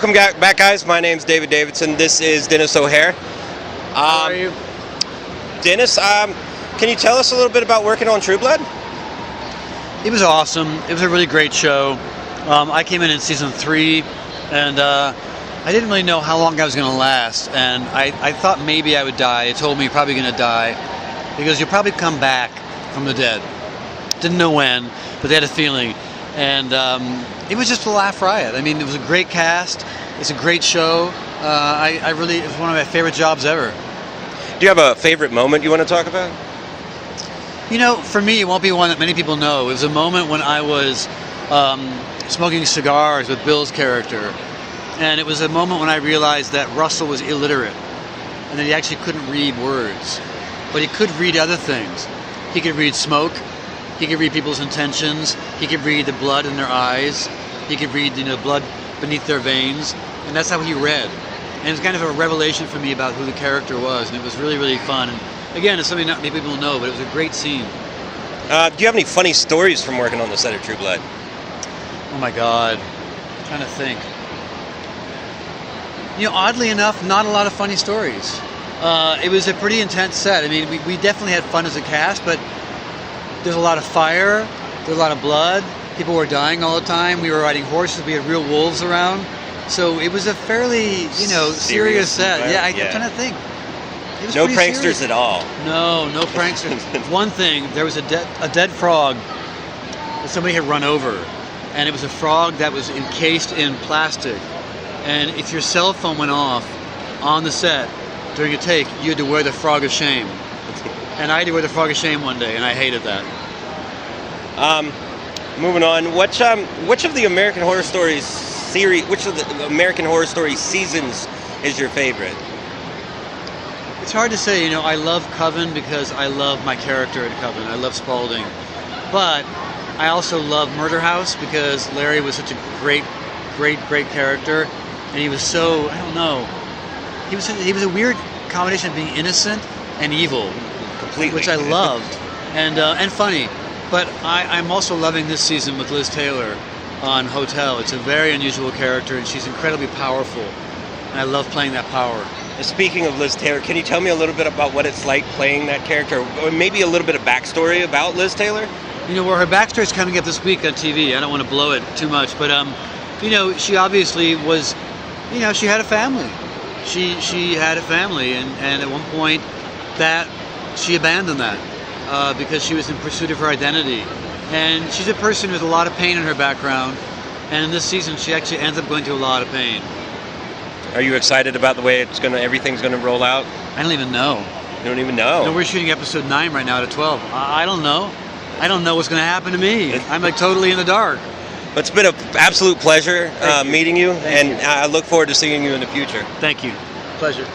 Welcome back, guys. My name's David Davidson. This is Denis Hare. How are you? Denis, can you tell us a little bit about working on True Blood? It was awesome. It was a really great show. I came in season 3, and I didn't really know how long I was going to last, and I thought maybe I would die. It told me you're probably going to die because you'll probably come back from the dead. Didn't know when, but they had a feeling. And it was just a laugh riot. I mean, it was a great cast. It's a great show. It was one of my favorite jobs ever. Do you have a favorite moment you want to talk about? You know, for me, it won't be one that many people know. It was a moment when I was smoking cigars with Bill's character. And it was a moment when I realized that Russell was illiterate and that he actually couldn't read words. But he could read other things. He could read smoke. He could read people's intentions. He could read the blood in their eyes. He could read, blood beneath their veins. And that's how he read. And it was kind of a revelation for me about who the character was. And it was really, really fun. And again, it's something not many people know, but it was a great scene. Do you have any funny stories from working on the set of True Blood? Oh my God. I'm trying to think. Oddly enough, not a lot of funny stories. It was a pretty intense set. I mean, we definitely had fun as a cast, but there's a lot of fire, there's a lot of blood, people were dying all the time, we were riding horses, we had real wolves around. So it was a fairly, serious set. I'm trying to think. It was no pranksters serious. at all. No pranksters. One thing, there was a dead frog that somebody had run over, and it was a frog that was encased in plastic. And if your cell phone went off on the set during a take, you had to wear the frog of shame. And I had to wear the frog of shame one day, and I hated that. Moving on, which of the American Horror Story series, which of the American Horror Story seasons is your favorite? It's hard to say. I love Coven because I love my character in Coven. I love Spaulding. But I also love Murder House because Larry was such a great character, and he was so, I don't know, he was a weird combination of being innocent and evil. Completely. Which I loved, and funny. But I'm also loving this season with Liz Taylor on Hotel. It's a very unusual character, and she's incredibly powerful. And I love playing that power. Speaking of Liz Taylor, can you tell me a little bit about what it's like playing that character, or maybe a little bit of backstory about Liz Taylor? Well, her backstory is coming up this week on TV. I don't want to blow it too much, but she obviously was, she had a family. She had a family, and at one point that she abandoned that because she was in pursuit of her identity. And she's a person with a lot of pain in her background, and in this season she actually ends up going through a lot of pain. Are you excited about the way everything's gonna roll out? I don't even know. You don't even know? No, we're shooting episode 9 right now out of 12. I don't know. I don't know what's gonna happen to me. I'm like totally in the dark. But it's been an absolute pleasure meeting you, Thank you. I look forward to seeing you in the future. Thank you. Pleasure.